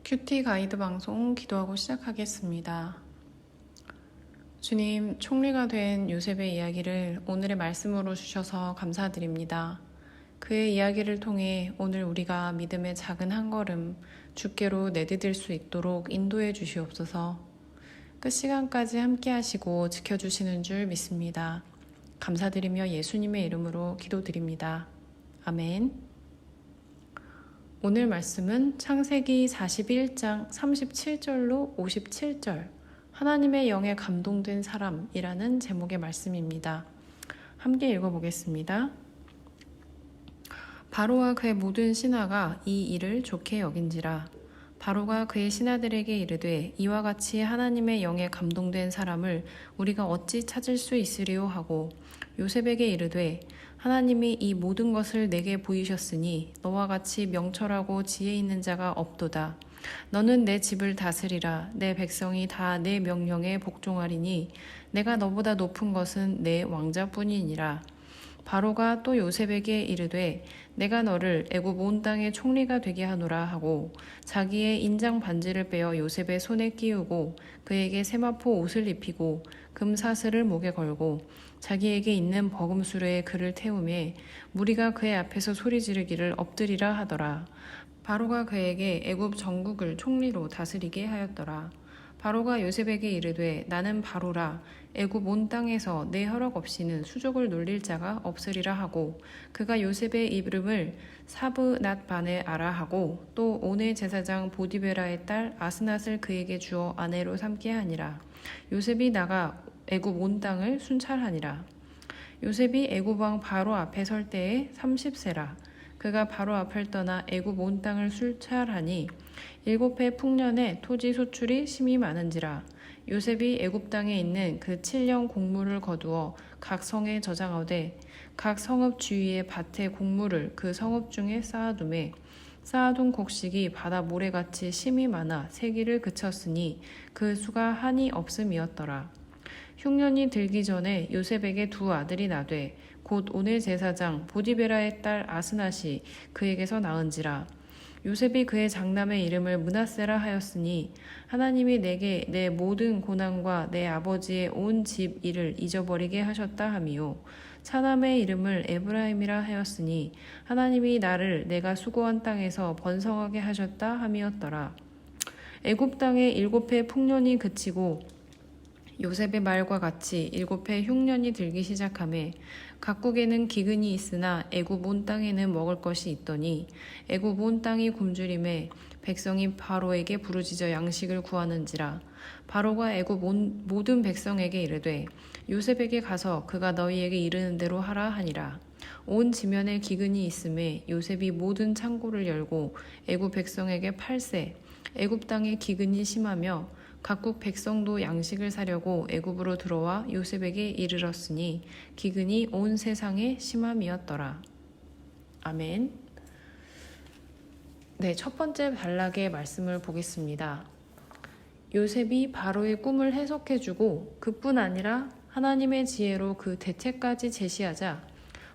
큐티 가이드 방송 기도하고 시작하겠습니다. 주님, 총리가 된 요셉의 이야기를 오늘의 말씀으로 주셔서 감사드립니다. 그의 이야기를 통해 오늘 우리가 믿음의 작은 한 걸음 주께로 내디딜 수 있도록 인도해 주시옵소서. 끝 시간까지 함께 하시고 지켜주시는 줄 믿습니다. 감사드리며 예수님의 이름으로 기도드립니다. 아멘. 오늘 말씀은 창세기 41장 37절로 57절 하나님의 영에 감동된 사람이라는 제목의 말씀입니다. 함께 읽어보겠습니다. 바로와 그의 모든 신하가 이 일을 좋게 여긴지라. 바로가 그의 신하들에게 이르되 이와 같이 하나님의 영에 감동된 사람을 우리가 어찌 찾을 수 있으리요 하고 요셉에게 이르되 하나님이 이 모든 것을 내게 보이셨으니 너와 같이 명철하고 지혜 있는 자가 없도다. 너는 내 집을 다스리라. 내 백성이 다 내 명령에 복종하리니 내가 너보다 높은 것은 내 왕자뿐이니라. 바로가 또 요셉에게 이르되 내가 너를 애굽 온 땅의 총리가 되게 하노라 하고 자기의 인장 반지를 빼어 요셉의 손에 끼우고 그에게 세마포 옷을 입히고 금사슬을 목에 걸고 자기에게 있는 버금수레에 그를 태우매 무리가 그의 앞에서 소리 지르기를 엎드리라 하더라. 바로가 그에게 애굽 전국을 총리로 다스리게 하였더라. 바로가 요셉에게 이르되 나는 바로라. 애굽 온 땅에서 내 허락 없이는 수족을 놀릴 자가 없으리라 하고 그가 요셉의 이름을 사브낫바네 아라 하고 또 온의 제사장 보디베라의 딸 아스낫을 그에게 주어 아내로 삼게 하니라. 요셉이 나가 애굽 온 땅을 순찰하니라. 요셉이 애굽 왕 바로 앞에 설 때에 30세라. 그가 바로 앞을 떠나 애굽 온 땅을 순찰하니 7해 풍년에 토지 소출이 심히 많은지라. 요셉이 애굽 땅에 있는 그 7년 곡물을 거두어 각 성에 저장하되 각 성읍 주위의 밭에 곡물을 그 성읍 중에 쌓아두매 쌓아둔 곡식이 바다 모래같이 심히 많아 세기를 그쳤으니 그 수가 한이 없음이었더라. 흉년이 들기 전에 요셉에게 두 아들이 나되 곧 오늘 제사장 보디베라의 딸 아스낫이 그에게서 낳은지라. 요셉이 그의 장남의 이름을 므낫세라 하였으니 하나님이 내게 내 모든 고난과 내 아버지의 온 집 일을 잊어버리게 하셨다 함이요. 차남의 이름을 에브라임이라 하였으니 하나님이 나를 내가 수고한 땅에서 번성하게 하셨다 함이었더라. 애굽 땅에 7해 풍년이 그치고 요셉의 말과 같이 7해 흉년이 들기 시작하매 각국에는 기근이 있으나 애굽 온 땅에는 먹을 것이 있더니 애굽 온 땅이 굶주림에 백성이 바로에게 부르짖어 양식을 구하는지라. 바로가 애굽 온 모든 백성에게 이르되 요셉에게 가서 그가 너희에게 이르는 대로 하라 하니라. 온 지면에 기근이 있음에 요셉이 모든 창고를 열고 애굽 백성에게 팔세. 애굽 땅에 기근이 심하며 각국 백성도 양식을 사려고 애굽으로 들어와 요셉에게 이르렀으니 기근이 온 세상에 심함이었더라. 아멘. 네, 첫 번째 단락의 말씀을 보겠습니다. 요셉이 바로의 꿈을 해석해주고 그뿐 아니라 하나님의 지혜로 그 대책까지 제시하자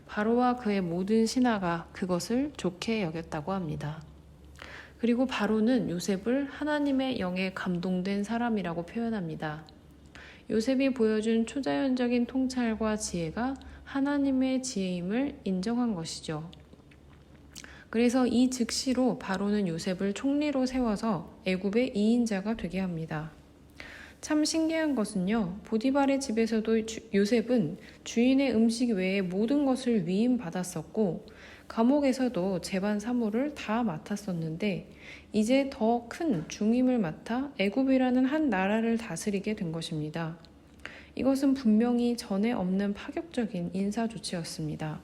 바로와 그의 모든 신하가 그것을 좋게 여겼다고 합니다. 그리고 바로는 요셉을 하나님의 영에 감동된 사람이라고 표현합니다. 요셉이 보여준 초자연적인 통찰과 지혜가 하나님의 지혜임을 인정한 것이죠. 그래서 이 즉시로 바로는 요셉을 총리로 세워서 애굽의 2인자가 되게 합니다. 참 신기한 것은요, 보디발의 집에서도 요셉은 주인의 음식 외에 모든 것을 위임받았었고 감옥에서도 재반 사무를 다 맡았었는데 이제 더 큰 중임을 맡아 애굽이라는 한 나라를 다스리게 된 것입니다. 이것은 분명히 전에 없는 파격적인 인사 조치였습니다.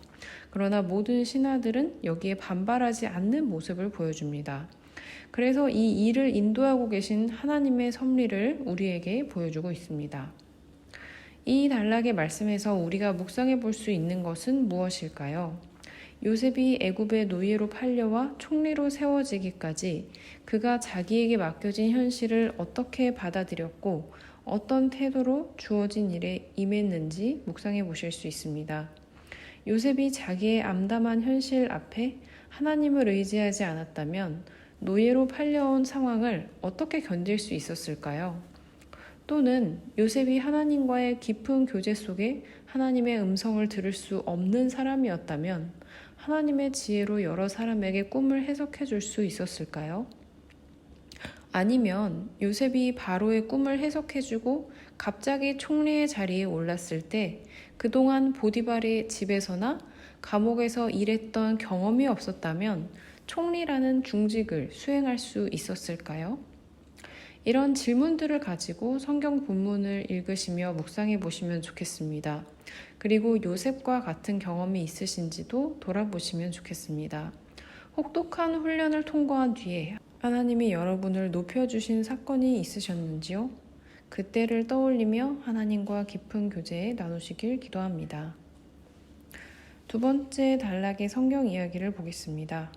그러나 모든 신하들은 여기에 반발하지 않는 모습을 보여줍니다. 그래서 이 일을 인도하고 계신 하나님의 섭리를 우리에게 보여주고 있습니다. 이 단락의 말씀에서 우리가 묵상해 볼 수 있는 것은 무엇일까요? 요셉이 애굽의 노예로 팔려와 총리로 세워지기까지 그가 자기에게 맡겨진 현실을 어떻게 받아들였고 어떤 태도로 주어진 일에 임했는지 묵상해 보실 수 있습니다. 요셉이 자기의 암담한 현실 앞에 하나님을 의지하지 않았다면 노예로 팔려온 상황을 어떻게 견딜 수 있었을까요? 또는 요셉이 하나님과의 깊은 교제 속에 하나님의 음성을 들을 수 없는 사람이었다면 하나님의 지혜로 여러 사람에게 꿈을 해석해 줄 수 있었을까요? 아니면 요셉이 바로의 꿈을 해석해주고 갑자기 총리의 자리에 올랐을 때 그동안 보디발의 집에서나 감옥에서 일했던 경험이 없었다면 총리라는 중직을 수행할 수 있었을까요? 이런 질문들을 가지고 성경 본문을 읽으시며 묵상해 보시면 좋겠습니다. 그리고 요셉과 같은 경험이 있으신지도 돌아보시면 좋겠습니다. 혹독한 훈련을 통과한 뒤에 하나님이 여러분을 높여주신 사건이 있으셨는지요? 그때를 떠올리며 하나님과 깊은 교제 나누시길 기도합니다. 두 번째 단락의 성경 이야기를 보겠습니다.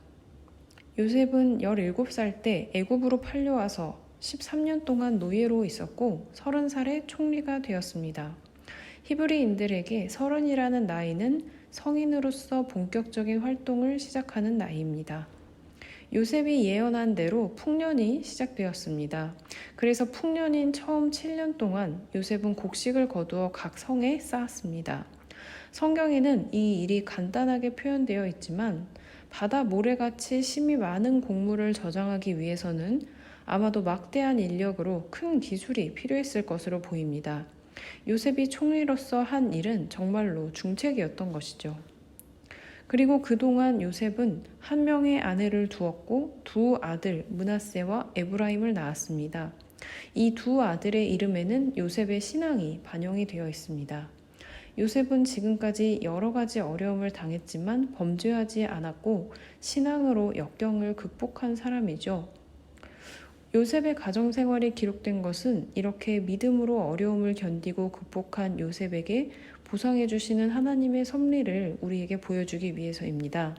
요셉은 17살 때 애굽으로 팔려와서 13년 동안 노예로 있었고 30살에 총리가 되었습니다. 히브리인들에게 30이라는 나이는 성인으로서 본격적인 활동을 시작하는 나이입니다. 요셉이 예언한 대로 풍년이 시작되었습니다. 그래서 풍년인 처음 7년 동안 요셉은 곡식을 거두어 각 성에 쌓았습니다. 성경에는 이 일이 간단하게 표현되어 있지만 바다 모래같이 심이 많은 곡물을 저장하기 위해서는 아마도 막대한 인력으로 큰 기술이 필요했을 것으로 보입니다. 요셉이 총리로서 한 일은 정말로 중책이었던 것이죠. 그리고 그동안 요셉은 한 명의 아내를 두었고 두 아들 므낫세와 에브라임을 낳았습니다. 이 두 아들의 이름에는 요셉의 신앙이 반영이 되어 있습니다. 요셉은 지금까지 여러 가지 어려움을 당했지만 범죄하지 않았고 신앙으로 역경을 극복한 사람이죠. 요셉의 가정생활이 기록된 것은 이렇게 믿음으로 어려움을 견디고 극복한 요셉에게 보상해 주시는 하나님의 섭리를 우리에게 보여주기 위해서입니다.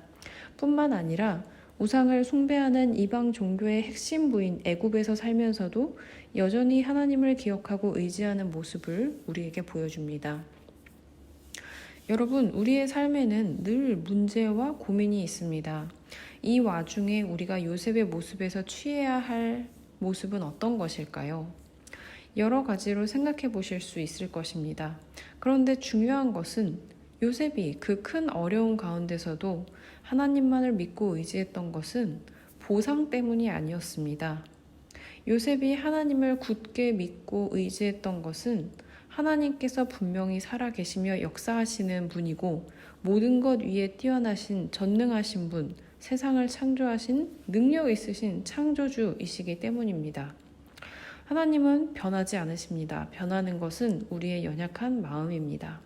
뿐만 아니라 우상을 숭배하는 이방 종교의 핵심 부인 애굽에서 살면서도 여전히 하나님을 기억하고 의지하는 모습을 우리에게 보여줍니다. 여러분, 우리의 삶에는 늘 문제와 고민이 있습니다. 이 와중에 우리가 요셉의 모습에서 취해야 할 모습은 어떤 것일까요? 여러 가지로 생각해 보실 수 있을 것입니다. 그런데 중요한 것은 요셉이 그 큰 어려움 가운데서도 하나님만을 믿고 의지했던 것은 보상 때문이 아니었습니다. 요셉이 하나님을 굳게 믿고 의지했던 것은 하나님께서 분명히 살아계시며 역사하시는 분이고 모든 것 위에 뛰어나신 전능하신 분, 세상을 창조하신 능력 있으신 창조주이시기 때문입니다. 하나님은 변하지 않으십니다. 변하는 것은 우리의 연약한 마음입니다.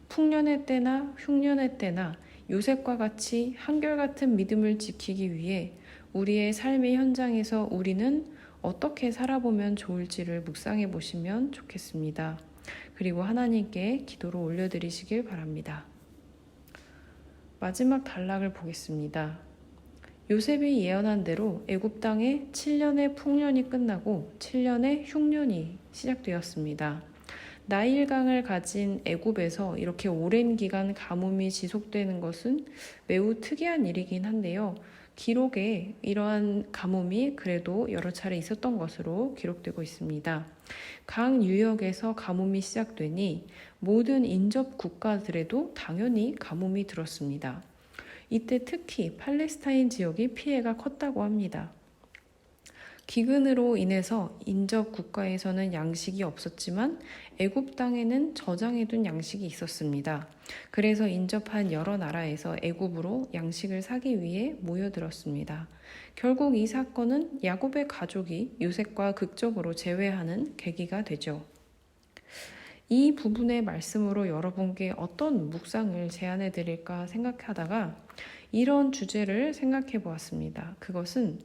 풍년의 때나 흉년의 때나 요셉과 같이 한결같은 믿음을 지키기 위해 우리의 삶의 현장에서 우리는 어떻게 살아보면 좋을지를 묵상해 보시면 좋겠습니다. 그리고 하나님께 기도로 올려드리시길 바랍니다. 마지막 단락을 보겠습니다. 요셉이 예언한 대로 애굽 땅에 7년의 풍년이 끝나고 7년의 흉년이 시작되었습니다. 나일강을 가진 애굽에서 이렇게 오랜 기간 가뭄이 지속되는 것은 매우 특이한 일이긴 한데요. 기록에 이러한 가뭄이 그래도 여러 차례 있었던 것으로 기록되고 있습니다. 강 유역에서 가뭄이 시작되니 모든 인접 국가들에도 당연히 가뭄이 들었습니다. 이때 특히 팔레스타인 지역이 피해가 컸다고 합니다. 기근으로 인해서 인접 국가에서는 양식이 없었지만 애굽 땅에는 저장해둔 양식이 있었습니다. 그래서 인접한 여러 나라에서 애굽으로 양식을 사기 위해 모여들었습니다. 결국 이 사건은 야곱의 가족이 요셉과 극적으로 재회하는 계기가 되죠. 이 부분의 말씀으로 여러분께 어떤 묵상을 제안해 드릴까 생각하다가 이런 주제를 생각해 보았습니다. 그것은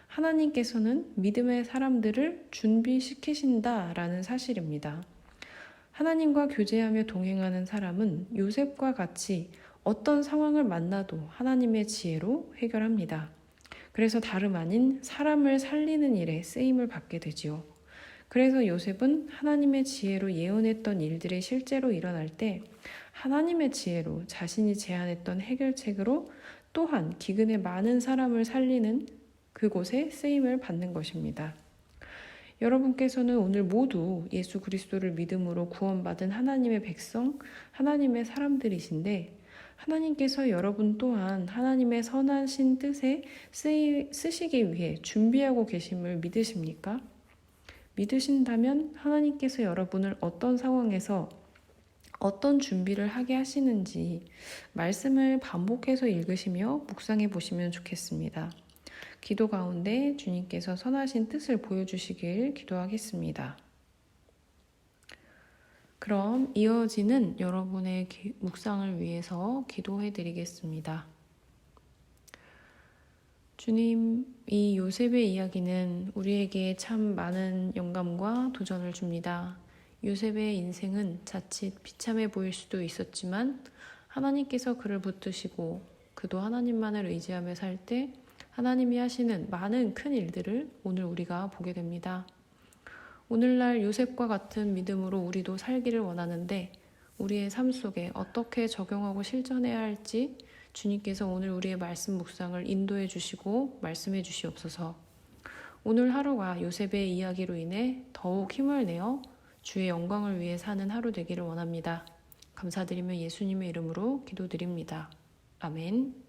하나님께서는 믿음의 사람들을 준비시키신다라는 사실입니다. 하나님과 교제하며 동행하는 사람은 요셉과 같이 어떤 상황을 만나도 하나님의 지혜로 해결합니다. 그래서 다름 아닌 사람을 살리는 일에 쓰임을 받게 되지요. 그래서 요셉은 하나님의 지혜로 예언했던 일들이 실제로 일어날 때 하나님의 지혜로 자신이 제안했던 해결책으로 또한 기근에 많은 사람을 살리는 그 그곳에 쓰임을 받는 것입니다. 여러분께서는 오늘 모두 예수 그리스도를 믿음으로 구원받은 하나님의 백성, 하나님의 사람들이신데 하나님께서 여러분 또한 하나님의 선하신 뜻에 쓰시기 위해 준비하고 계심을 믿으십니까? 믿으신다면 하나님께서 여러분을 어떤 상황에서 어떤 준비를 하게 하시는지 말씀을 반복해서 읽으시며 묵상해 보시면 좋겠습니다. 기도 가운데 주님께서 선하신 뜻을 보여주시길 기도하겠습니다. 그럼 이어지는 여러분의 묵상을 위해서 기도해 드리겠습니다. 주님, 이 요셉의 이야기는 우리에게 참 많은 영감과 도전을 줍니다. 요셉의 인생은 자칫 비참해 보일 수도 있었지만 하나님께서 그를 붙드시고 그도 하나님만을 의지하며 살 때 하나님이 하시는 많은 큰 일들을 오늘 우리가 보게 됩니다. 오늘날 요셉과 같은 믿음으로 우리도 살기를 원하는데 우리의 삶 속에 어떻게 적용하고 실천해야 할지 주님께서 오늘 우리의 말씀 묵상을 인도해 주시고 말씀해 주시옵소서. 오늘 하루가 요셉의 이야기로 인해 더욱 힘을 내어 주의 영광을 위해 사는 하루 되기를 원합니다. 감사드리며 예수님의 이름으로 기도드립니다. 아멘.